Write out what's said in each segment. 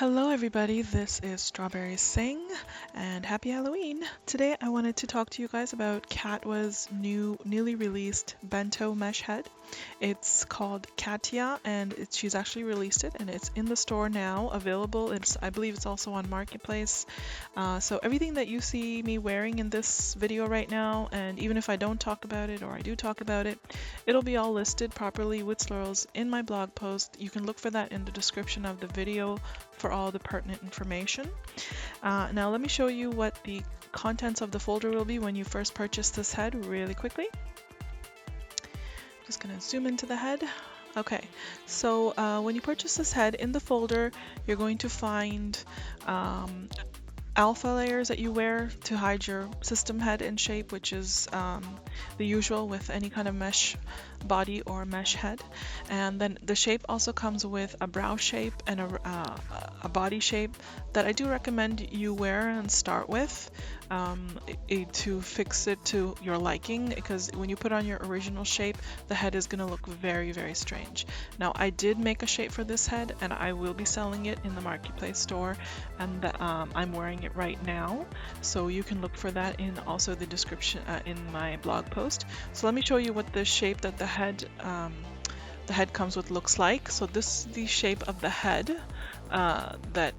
Hello everybody, this is Strawberry Singh and happy Halloween. Today I wanted to talk to you guys about Catwa's newly released bento mesh head. It's called Catya and she's actually released it and it's in the store now, available. I believe it's also on Marketplace. So everything that you see me wearing in this video right now, and even if I don't talk about it or I do talk about it, it'll be all listed properly with slurs in my blog post. You can look for that in the description of the video for all the pertinent information. Now let me show you what the contents of the folder will be when you first purchase this head really quickly. Just gonna zoom into the head. Okay, so when you purchase this head, in the folder you're going to find alpha layers that you wear to hide your system head and shape, which is the usual with any kind of mesh body or mesh head. And then the shape also comes with a brow shape and a body shape that I do recommend you wear and start with to fix it to your liking, because when you put on your original shape, the head is going to look very, very strange. Now, I did make a shape for this head and I will be selling it in the Marketplace store, and I'm wearing it right now, so you can look for that in also the description in my blog post. So let me show you what the shape that the head comes with looks like. So this is the shape of the head, the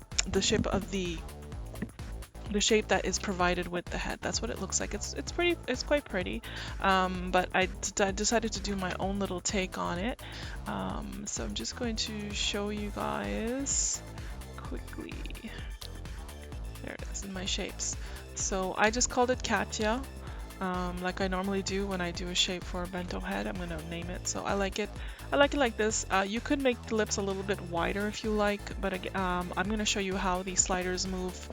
shape that is provided with the head. That's what it looks like. It's quite pretty, but I decided to do my own little take on it. So I'm just going to show you guys quickly. There it is in my shapes. So I just called it Katya, like I normally do when I do a shape for a bento head. I'm gonna name it. So I like it like this. You could make the lips a little bit wider if you like, but I'm gonna show you how the sliders move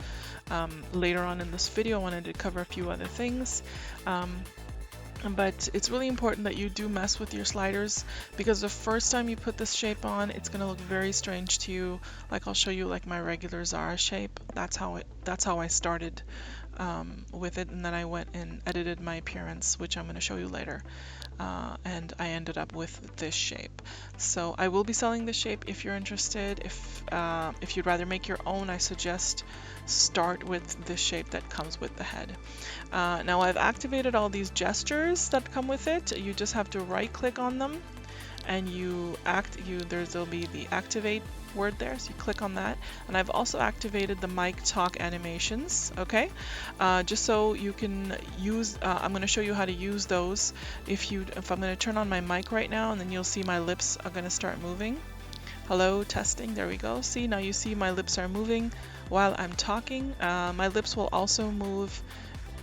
later on in this video. I wanted to cover a few other things. But it's really important that you do mess with your sliders, because the first time you put this shape on, it's gonna look very strange to you. Like I'll show you like my regular Zara shape. That's how I started with it, and then I went and edited my appearance, which I'm gonna show you later. And I ended up with this shape. So I will be selling this shape if you're interested. If you'd rather make your own, I suggest start with this shape that comes with the head. Now I've activated all these gestures that come with it. You just have to right click on them and there'll be the activate word there, so you click on that. And I've also activated the mic talk animations, okay, just so you can use I'm going to show you how to use those. If I'm going to turn on my mic right now, and then you'll see my lips are going to start moving. Hello, testing, there we go. See, now you see my lips are moving while I'm talking. My lips will also move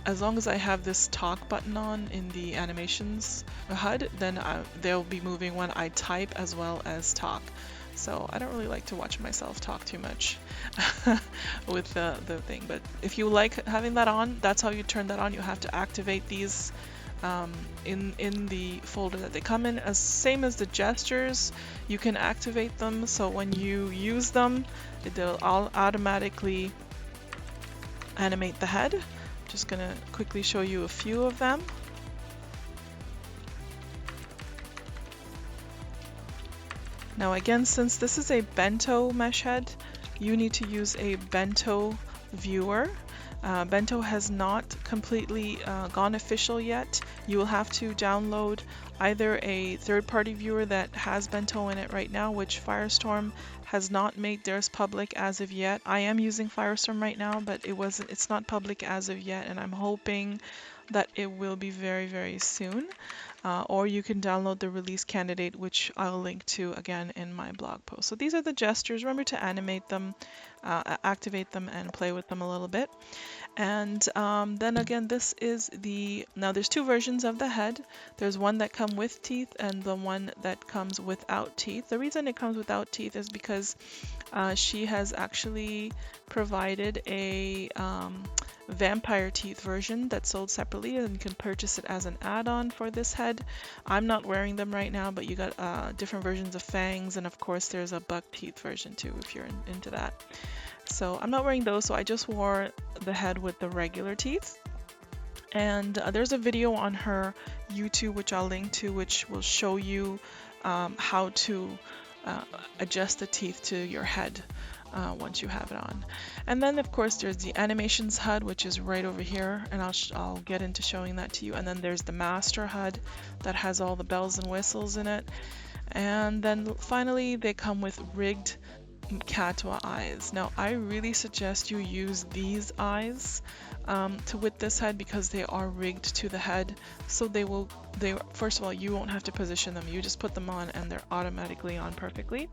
as long as I have this talk button on in the animations HUD, then they'll be moving when I type as well as talk. So I don't really like to watch myself talk too much with the thing, but if you like having that on, that's how you turn that on. You have to activate these in the folder that they come in. Same as the gestures, you can activate them, so when you use them, they'll all automatically animate the head. Just gonna quickly show you a few of them. Now again, since this is a bento mesh head, you need to use a bento viewer. Bento has not completely gone official yet. You will have to download either a third-party viewer that has bento in it right now, which Firestorm has not made theirs public as of yet. I am using Firestorm right now, but it's not public as of yet, and I'm hoping that it will be very, very soon. Or you can download the release candidate, which I'll link to again in my blog post. So these are the gestures. Remember to animate them, activate them, and play with them a little bit. And then again, now there's two versions of the head. There's one that comes with teeth and the one that comes without teeth. The reason it comes without teeth is because she has actually provided a vampire teeth version that's sold separately, and you can purchase it as an add-on for this head. I'm not wearing them right now, but you got different versions of fangs, and of course there's a buck teeth version too if you're into that. So I'm not wearing those, so I just wore the head with the regular teeth. And there's a video on her YouTube which I'll link to, which will show you how to adjust the teeth to your head. once you have it on. And then of course there's the animations HUD, which is right over here, and I'll get into showing that to you. And then there's the master HUD that has all the bells and whistles in it. And then finally they come with rigged Catwa eyes. Now I really suggest you use these eyes with this head because they are rigged to the head, so they first of all, you won't have to position them, you just put them on and they're automatically on perfectly.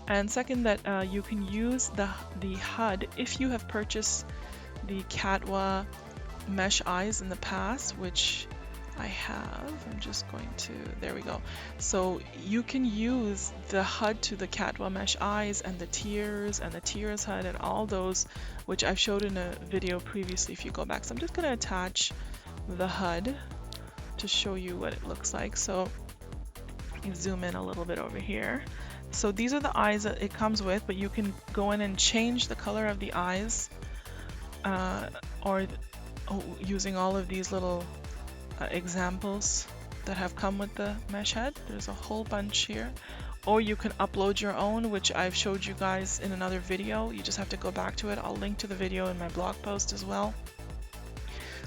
And second, that you can use the HUD if you have purchased the Catwa mesh eyes in the past, which I have. I'm just going to, there we go. So you can use the HUD to the Catwa mesh eyes and the tears and the tears HUD and all those, which I've showed in a video previously if you go back. So I'm just going to attach the HUD to show you what it looks like. So you zoom in a little bit over here. So these are the eyes that it comes with, but you can go in and change the color of the eyes using all of these little examples that have come with the mesh head. There's a whole bunch here. Or you can upload your own, which I've showed you guys in another video. You just have to go back to it. I'll link to the video in my blog post as well.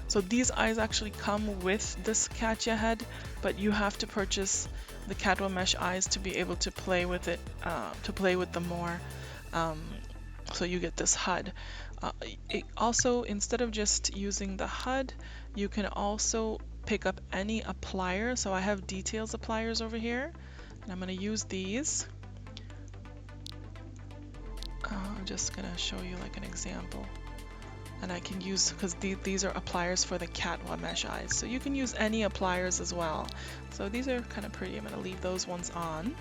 So these eyes actually come with this Catya head, but you have to purchase the Catwa mesh eyes to be able to play with it, to play with them more. So you get this HUD. Also, instead of just using the HUD, you can also pick up any applier. So I have details appliers over here, and I'm going to use these. I'm just going to show you like an example. And I can use, because these are appliers for the Catwa mesh eyes. So you can use any appliers as well. So these are kind of pretty. I'm going to leave those ones on.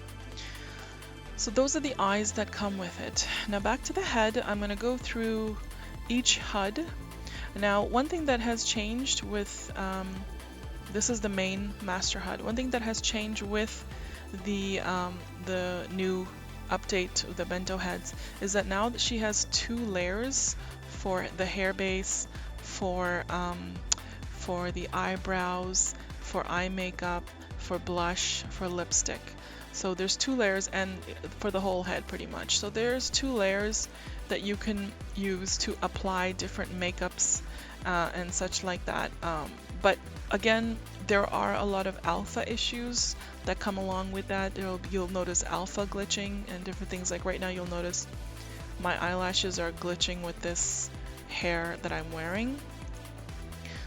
So those are the eyes that come with it. Now back to the head, I'm going to go through each HUD. Now one thing that has changed with, this is the main master HUD. One thing that has changed with the new update, the bento heads, is that now that she has 2 layers for the hair base, for the eyebrows, for eye makeup, for blush, for lipstick. So there's 2 layers, and for the whole head pretty much. So there's 2 layers that you can use to apply different makeups and such like that. But again, there are a lot of alpha issues that come along with that. You'll notice alpha glitching and different things. Like right now you'll notice my eyelashes are glitching with this hair that I'm wearing.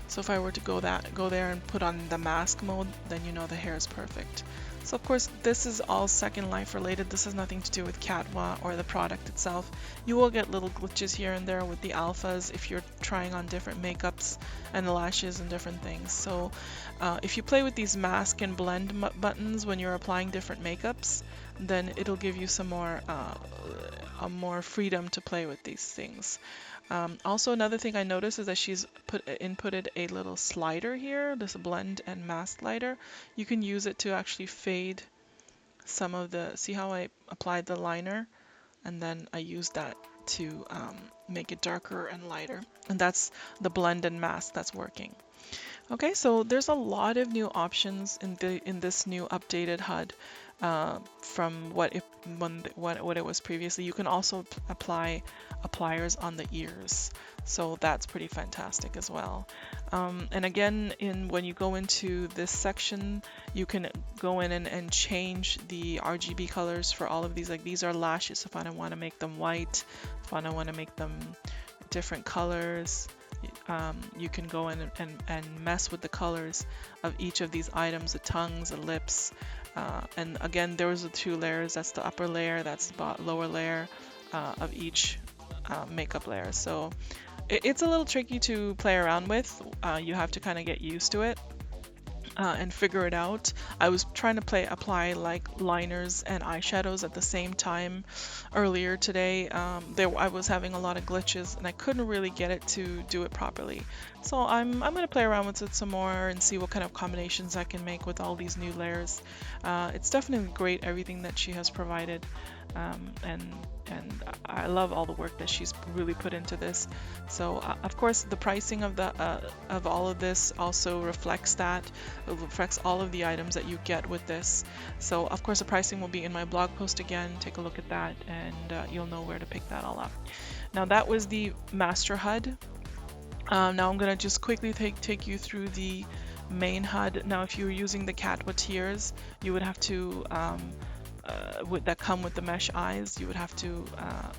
So if I were to go there and put on the mask mode, then you know the hair is perfect. So of course this is all Second Life related. This has nothing to do with Catwa or the product itself. You will get little glitches here and there with the alphas if you're trying on different makeups and lashes and different things. So if you play with these mask and blend buttons when you're applying different makeups, then it'll give you some more freedom to play with these things. Also, another thing I noticed is that she's inputted a little slider here, this blend and mask slider. You can use it to actually fade some of the, see how I applied the liner, and then I used that to make it darker and lighter. And that's the blend and mask that's working. Okay, so there's a lot of new options in this new updated HUD from what it was previously. You can also apply appliers on the ears, so that's pretty fantastic as well. And again, when you go into this section, you can go in and change the RGB colors for all of these. Like these are lashes. If I don't want to make them white, if I don't want to make them different colors, you can go in and mess with the colors of each of these items, the tongues, the lips, and again, there's the 2 layers. That's the upper layer, that's the lower layer of each makeup layer. So it's a little tricky to play around with. You have to kind of get used to it and figure it out. I was trying to apply like liners and eyeshadows at the same time earlier today. I was having a lot of glitches and I couldn't really get it to do it properly. So I'm going to play around with it some more and see what kind of combinations I can make with all these new layers. It's definitely great, everything that she has provided. And I love all the work that she's really put into this. So of course the pricing of all of this also reflects that. It reflects all of the items that you get with this. So of course the pricing will be in my blog post again. Take a look at that, and you'll know where to pick that all up. Now that was the master HUD. Now I'm gonna just quickly take you through the main HUD. Now if you were using the Catwa tiers, you would have to that come with the mesh eyes, you would have to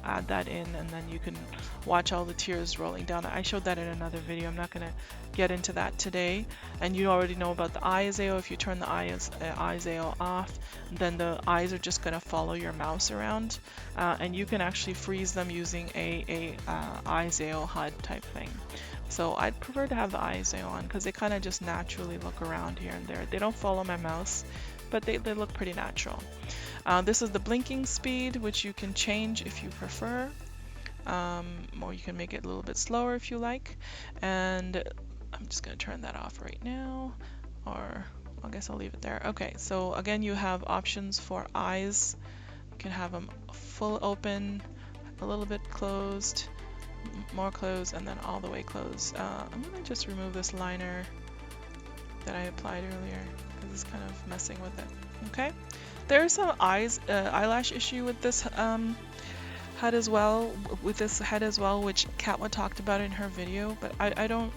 add that in, and then you can watch all the tears rolling down. I showed that in another video. I'm not going to get into that today. And you already know about the eyes AO. If you turn the eyes AO off, then the eyes are just going to follow your mouse around, and you can actually freeze them using a eyes AO HUD type thing. So I'd prefer to have the eyes AO on because they kind of just naturally look around here and there. They don't follow my mouse, but they look pretty natural. This is the blinking speed, which you can change if you prefer, or you can make it a little bit slower if you like. And I'm just going to turn that off right now, or I guess I'll leave it there. Okay, so again, you have options for eyes. You can have them full open, a little bit closed, more closed, and then all the way closed. I'm going to just remove this liner that I applied earlier because it's kind of messing with it. Okay, there's some eyelash issue with this HUD as well, which Catwa talked about in her video, but I don't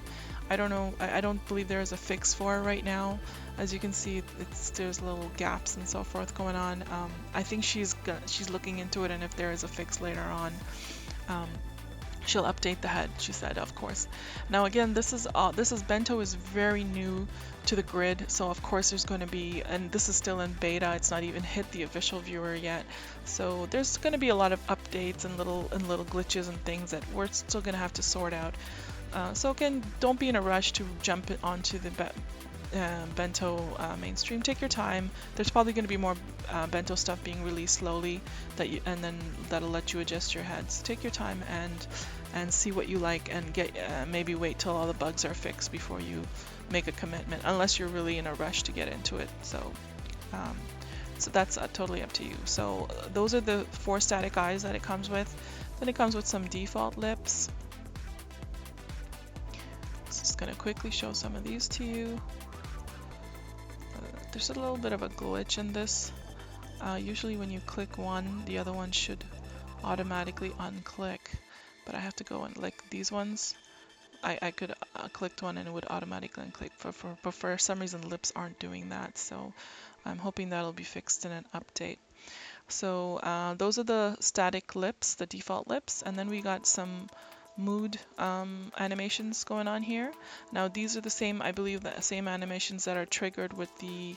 know. I don't believe there is a fix for it right now. As you can see, there's little gaps and so forth going on. I think she's looking into it, and if there is a fix later on, she'll update the HUD, she said, of course. Now again, this is Bento is very new to the grid, so of course there's going to be, and this is still in beta, it's not even hit the official viewer yet, so there's going to be a lot of updates and little glitches and things that we're still going to have to sort out. So again, don't be in a rush to jump onto the Bento mainstream. Take your time. There's probably going to be more Bento stuff being released slowly, and then that'll let you adjust your heads. Take your time and see what you like, and get maybe wait till all the bugs are fixed before you make a commitment, unless you're really in a rush to get into it. So that's totally up to you. So those are the 4 static eyes that it comes with. Then it comes with some default lips. Just going to quickly show some of these to you. There's a little bit of a glitch in this. Usually when you click one, the other one should automatically unclick, but I have to go and like these ones. I could clicked one and it would automatically unclick, but for some reason lips aren't doing that, so I'm hoping that'll be fixed in an update. So those are the static lips, the default lips, and then we got some mood animations going on here. Now these are the same, I believe, the same animations that are triggered with the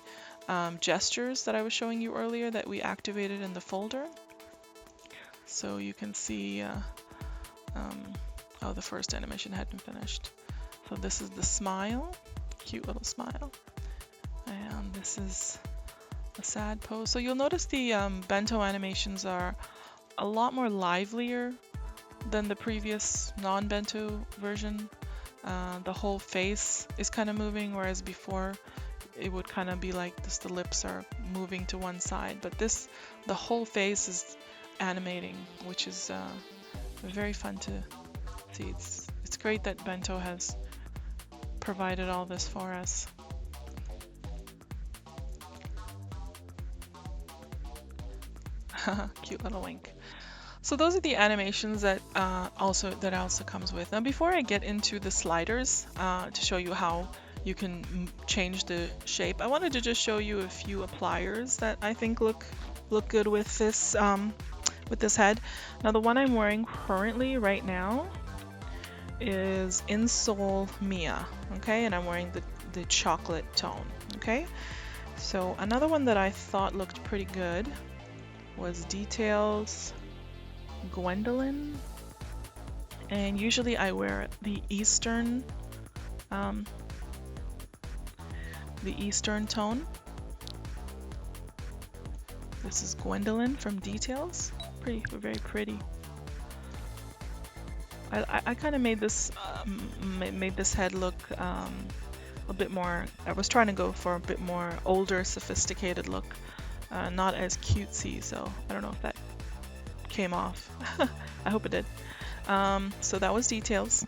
gestures that I was showing you earlier that we activated in the folder. So you can see oh, the first animation hadn't finished. So this is the smile, cute little smile, and this is a sad pose. So you'll notice the Bento animations are a lot more livelier than the previous non-Bento version. The whole face is kind of moving, whereas before it would kind of be like this, the lips are moving to one side, but the whole face is animating, which is very fun to see. It's great that Bento has provided all this for us. Cute little wink. So those are the animations that also comes with. Now before I get into the sliders to show you how you can change the shape, I wanted to just show you a few appliers that I think look good with this head. Now the one I'm wearing currently right now is Insole Mia, okay, and I'm wearing the chocolate tone, okay. So another one that I thought looked pretty good was Details Gwendolyn, and usually I wear the Eastern tone. This is Gwendolyn from Details. Very pretty. I kind of made this head look a bit more. I was trying to go for a bit more older, sophisticated look, not as cutesy. So I don't know if that came off. I hope it did. So that was details.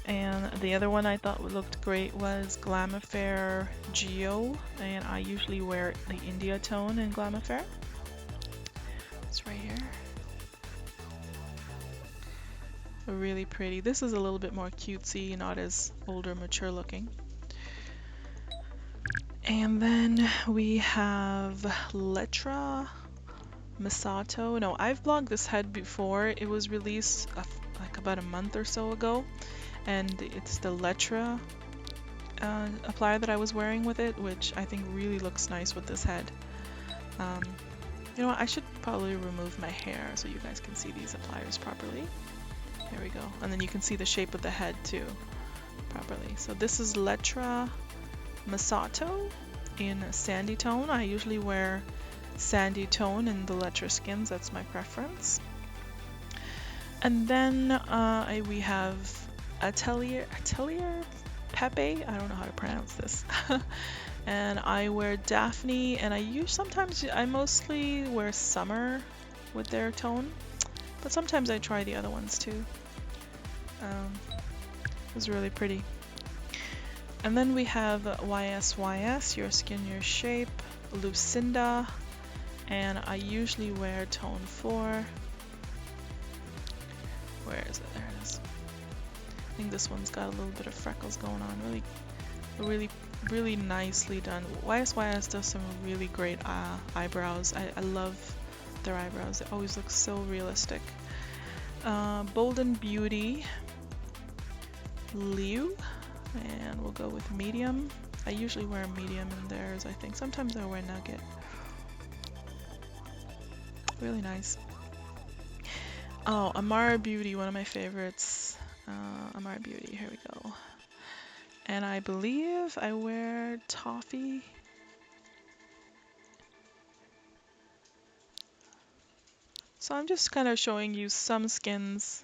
And the other one I thought looked great was Glam Affair Geo, and I usually wear the India tone in Glam Affair. It's right here. Really pretty. This is a little bit more cutesy, not as older, mature looking. And then we have Letra Misato. No, I've blogged this head before. It was released like about a month or so ago, and it's the Letra applier that I was wearing with it, which I think really looks nice with this head. You know what, I should probably remove my hair so you guys can see these appliers properly. There we go. And then you can see the shape of the head too properly. So this is Letra Misato in Sandy Tone. I usually wear Sandy Tone in the Letra skins. That's my preference. And then we have Atelier Pepe. I don't know how to pronounce this. And I wear Daphne, and I mostly wear Summer with their tone, but sometimes I try the other ones too. It was really pretty. And then we have YSYS, Your Skin, Your Shape, Lucinda, and I usually wear tone 4. Where is it? There it is. I think this one's got a little bit of freckles going on. Really nicely done. YSYS does some really great eyebrows. I love their eyebrows. It always looks so realistic. Bold and Beauty, Liu, and we'll go with medium. I usually wear medium in theirs, I think. Sometimes I wear nugget. Really nice. Oh, Amara Beauty, one of my favorites. Amara Beauty, here we go. And I believe I wear Toffee. So I'm just kind of showing you some skins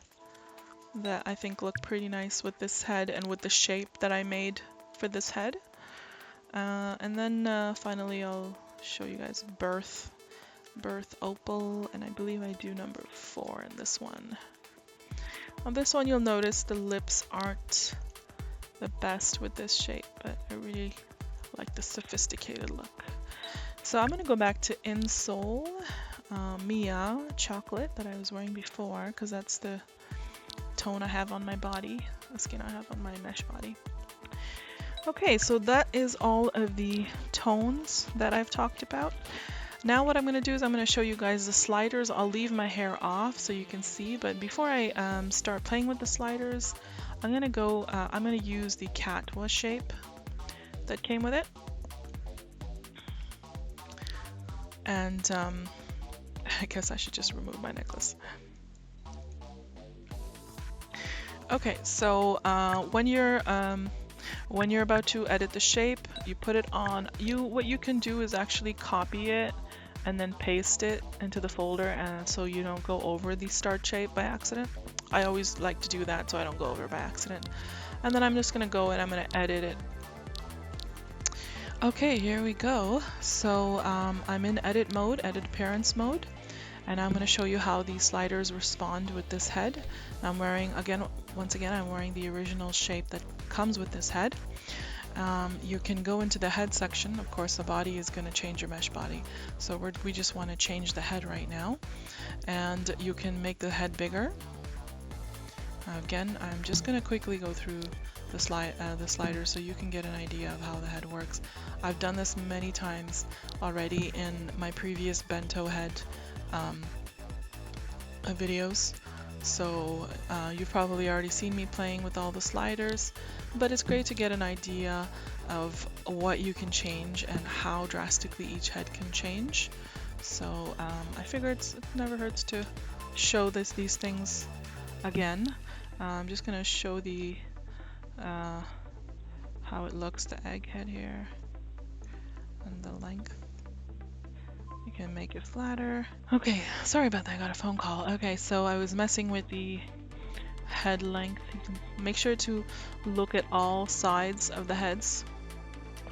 that I think look pretty nice with this head and with the shape that I made for this head. And then finally I'll show you guys Birth Opal, and I believe I do number 4 in this one. On this one you'll notice the lips aren't the best with this shape, but I really like the sophisticated look. So I'm going to go back to Insole Mia Chocolate that I was wearing before, because that's the tone I have on my body, the skin I have on my mesh body. Okay, so that is all of the tones that I've talked about. Now what I'm going to do is I'm going to show you guys the sliders. I'll leave my hair off so you can see, but before I start playing with the sliders, I'm going to use the Catwa shape that came with it. And I guess I should just remove my necklace. Okay, so when you're about to edit the shape, you put it on. What you can do is actually copy it and then paste it into the folder, and so you don't go over the start shape by accident. I always like to do that so I don't go over by accident. And then I'm just gonna go and I'm gonna edit it. Okay, here we go. So I'm in edit mode, edit appearance mode, and I'm going to show you how these sliders respond with this head. I'm wearing, once again, I'm wearing the original shape that comes with this head. You can go into the head section. Of course, the body is going to change your mesh body. So we just want to change the head right now. And you can make the head bigger. Again, I'm just going to quickly go through the sliders so you can get an idea of how the head works. I've done this many times already in my previous bento head videos, so you've probably already seen me playing with all the sliders, but it's great to get an idea of what you can change and how drastically each head can change. So I figure it never hurts to show these things again. I'm just gonna show the how it looks, the egg head here and the length. You can make it flatter. Okay, sorry about that, I got a phone call. Okay, so I was messing with the head length. You can make sure to look at all sides of the heads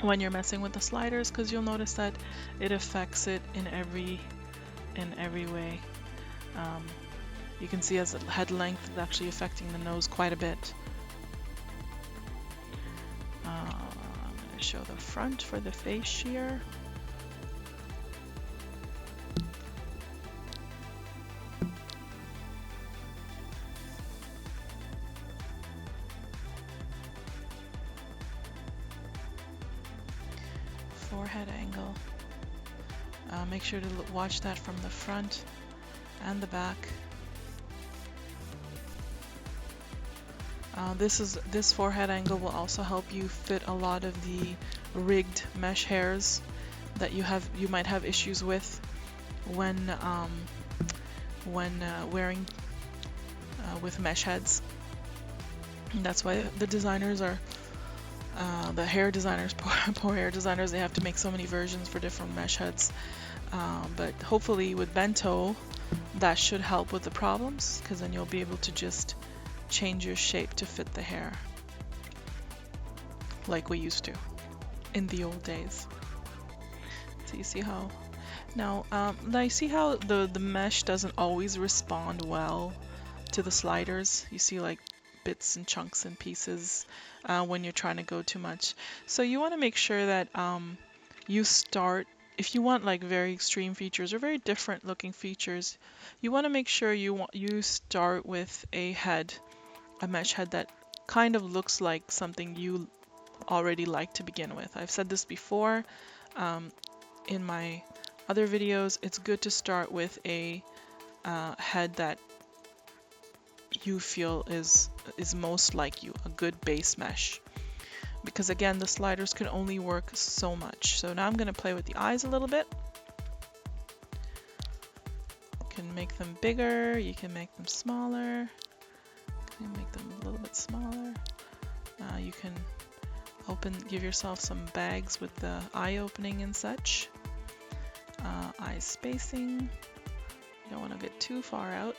when you're messing with the sliders, because you'll notice that it affects it in every way. You can see as the head length is actually affecting the nose quite a bit. I'm going to show the front for the face shear. Forehead angle. Make sure to watch that from the front and the back. This forehead angle will also help you fit a lot of the rigged mesh hairs that you might have issues with when wearing with mesh heads. And that's why the designers are the hair designers, poor hair designers, they have to make so many versions for different mesh heads. But hopefully with Bento, that should help with the problems, because then you'll be able to just change your shape to fit the hair like we used to in the old days. So you see how now you see how the mesh doesn't always respond well to the sliders. You see like bits and chunks and pieces when you're trying to go too much. So you want to make sure that you start, if you want like very extreme features or very different looking features, you want to make sure you start with a mesh head that kind of looks like something you already like to begin with. I've said this before in my other videos. It's good to start with a head that you feel is most like you, a good base mesh, because again the sliders can only work so much. So now I'm going to play with the eyes a little bit. You can make them bigger, you can make them smaller. You can make them a little bit smaller. You can give yourself some bags with the eye opening and such. Eye spacing, you don't want to get too far out.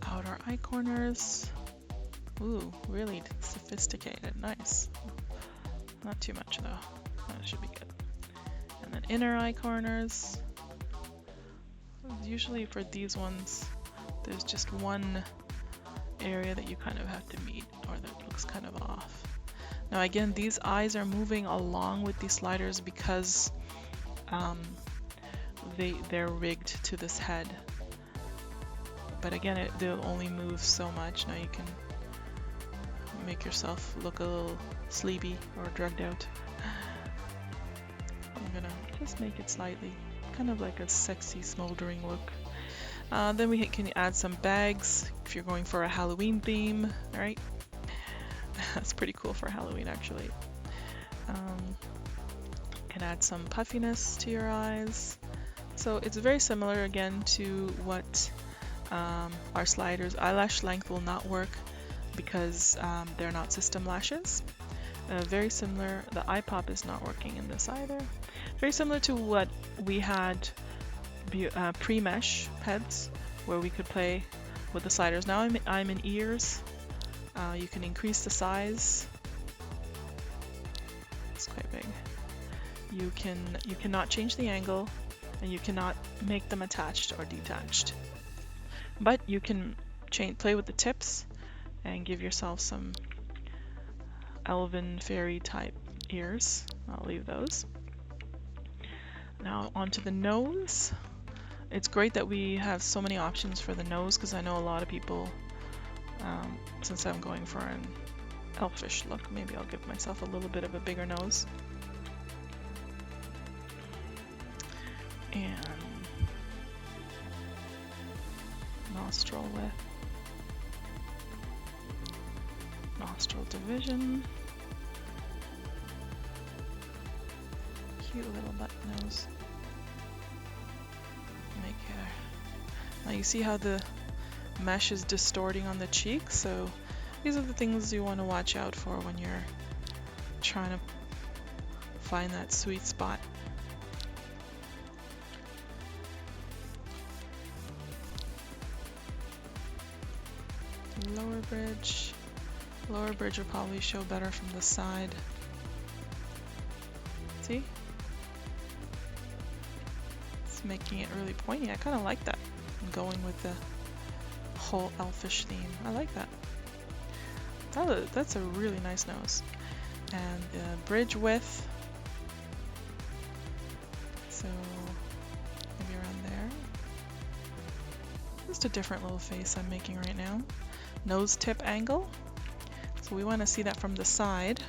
Outer eye corners. Ooh, really sophisticated. Nice. Not too much though. That should be good. And then inner eye corners. Usually for these ones, there's just one area that you kind of have to meet, or that looks kind of off. Now again, these eyes are moving along with these sliders because they're rigged to this head. But again, they'll only move so much. Now you can make yourself look a little sleepy or drugged out. I'm gonna just make it slightly, kind of like a sexy smoldering look. Then we can add some bags if you're going for a Halloween theme, right? That's pretty cool for Halloween actually. Can add some puffiness to your eyes. So it's very similar again to what our sliders. Eyelash length will not work because they're not system lashes. Very similar, the eye pop is not working in this either. Very similar to what we had pre-mesh heads, where we could play with the sliders. Now I'm in ears. You can increase the size. It's quite big. You cannot change the angle, and you cannot make them attached or detached. But you can play with the tips and give yourself some elven fairy type ears. I'll leave those. Now onto the nose. It's great that we have so many options for the nose, because I know a lot of people, since I'm going for an elfish look, maybe I'll give myself a little bit of a bigger nose. And nostril width, nostril division, cute little butt nose. Make hair. Now you see how the mesh is distorting on the cheek, so these are the things you want to watch out for when you're trying to find that sweet spot. Lower bridge. Lower bridge will probably show better from the side. See? It's making it really pointy. I kind of like that. I'm going with the whole elfish theme. I like that. That's a really nice nose. And the bridge width. So maybe around there. Just a different little face I'm making right now. Nose tip angle. So we want to see that from the side.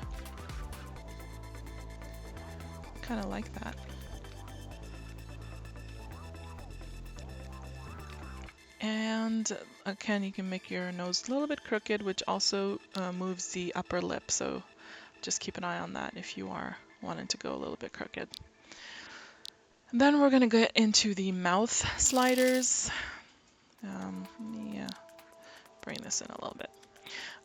Kind of like that. And again, you can make your nose a little bit crooked, which also moves the upper lip. So just keep an eye on that if you are wanting to go a little bit crooked. And then we're going to get into the mouth sliders. Let me bring this in a little bit.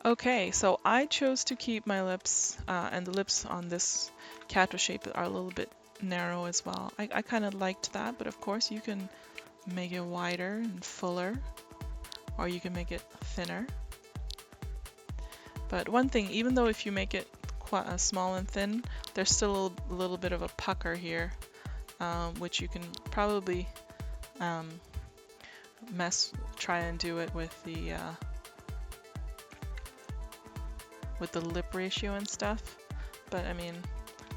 Okay, so I chose to keep my lips, and the lips on this Catwa shape are a little bit narrow as well. I kind of liked that, but of course you can make it wider and fuller, or you can make it thinner. But one thing, even though if you make it quite small and thin, there's still a little bit of a pucker here, which you can probably try and do it with the lip ratio and stuff. But I mean,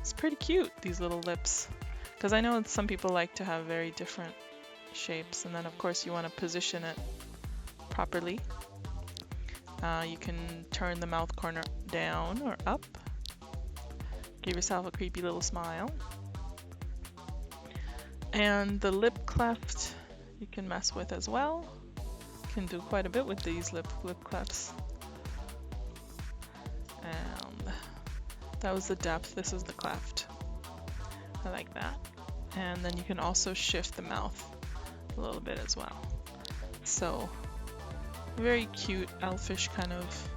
it's pretty cute, these little lips, because I know some people like to have very different shapes, and then of course you want to position it properly. You can turn the mouth corner down or up. Give yourself a creepy little smile. And the lip cleft you can mess with as well. You can do quite a bit with these lip clefts. And that was the depth, this is the cleft. I like that. And then you can also shift the mouth a little bit as well. So very cute elfish kind of.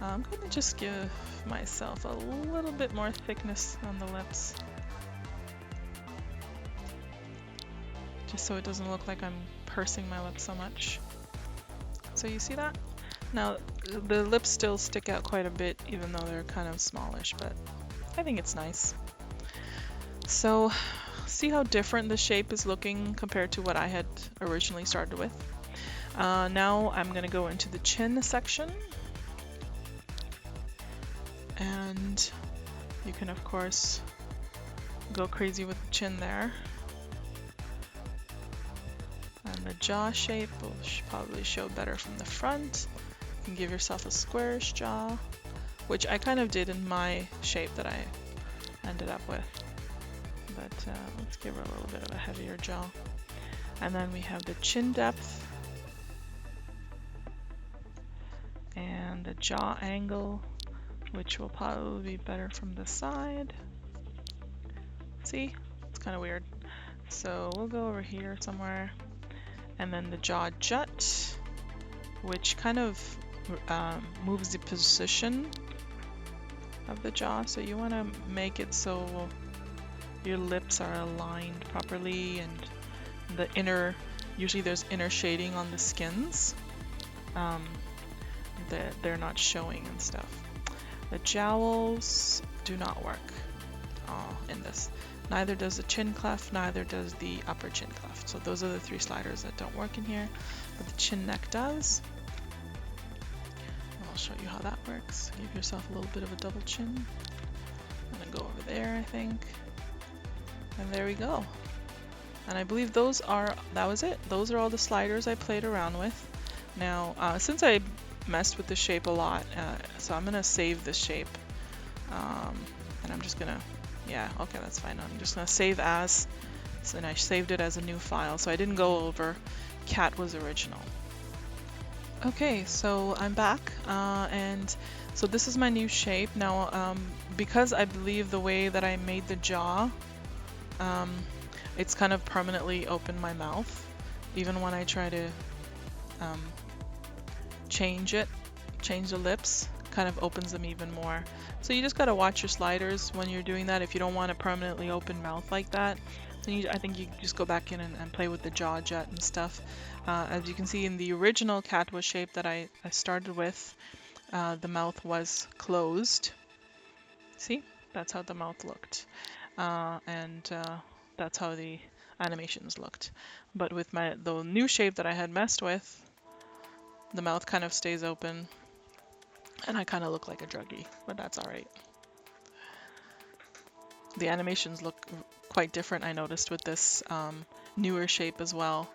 I'm going to just give myself a little bit more thickness on the lips, just so it doesn't look like I'm pursing my lips so much. So you see that? Now the lips still stick out quite a bit even though they're kind of smallish, but I think it's nice. So see how different the shape is looking compared to what I had originally started with. Now I'm going to go into the chin section, and you can of course go crazy with the chin there. And the jaw shape will probably show better from the front. You can give yourself a squarish jaw, which I kind of did in my shape that I ended up with. But let's give her a little bit of a heavier jaw. And then we have the chin depth and the jaw angle, which will probably be better from the side. See? It's kind of weird. So we'll go over here somewhere. And then the jaw jut, which kind of moves the position of the jaw. So you want to make it so your lips are aligned properly, and the inner, usually there's inner shading on the skins that they're not showing and stuff. The jowls do not work in this. Neither does the chin cleft, neither does the upper chin cleft. So those are the three sliders that don't work in here, but the chin neck does. I'll show you how that works. Give yourself a little bit of a double chin. I'm gonna go over there, I think. And there we go. And I believe that was it. Those are all the sliders I played around with. Now, since I messed with the shape a lot, so I'm gonna save this shape. And I'm just gonna, yeah, okay, that's fine. I'm just gonna save as, and I saved it as a new file, so I didn't go over Catwa's original. Okay, so I'm back, and so this is my new shape. Now, because I believe the way that I made the jaw, it's kind of permanently opened my mouth, even when I try to change the lips, kind of opens them even more. So you just gotta watch your sliders when you're doing that. If you don't want a permanently open mouth like that, then I think you just go back in and play with the jaw jut and stuff. As you can see in the original Catwa shape that I started with, the mouth was closed. See? That's how the mouth looked. And that's how the animations looked. But with the new shape that I had messed with, the mouth kind of stays open and I kind of look like a druggie, but that's all right. The animations look quite different, I noticed, with this newer shape as well,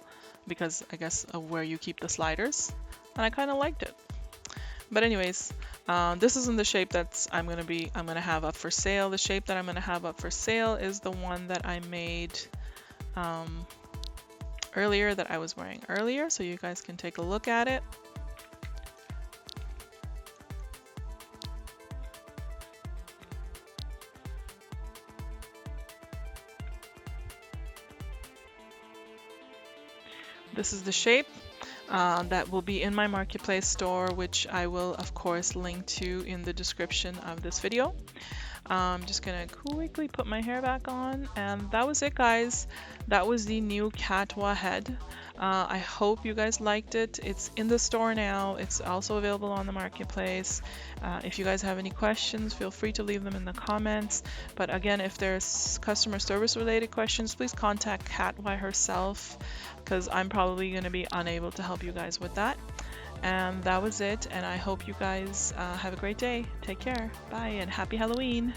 because I guess of where you keep the sliders, and I kind of liked it. But anyways, this isn't the shape that's I'm gonna have up for sale. The shape that I'm gonna have up for sale is the one that I made earlier, that I was wearing earlier, so you guys can take a look at it. This is the shape that will be in my marketplace store, which I will of course link to in the description of this video. I'm just gonna quickly put my hair back on, and that was it, guys. That was the new Catwa head. I hope you guys liked it. It's in the store now. It's also available on the marketplace. If you guys have any questions, feel free to leave them in the comments. But again, if there's customer service related questions, please contact Catwa herself, because I'm probably going to be unable to help you guys with that. And that was it, and I hope you guys have a great day. Take care. Bye, and happy Halloween.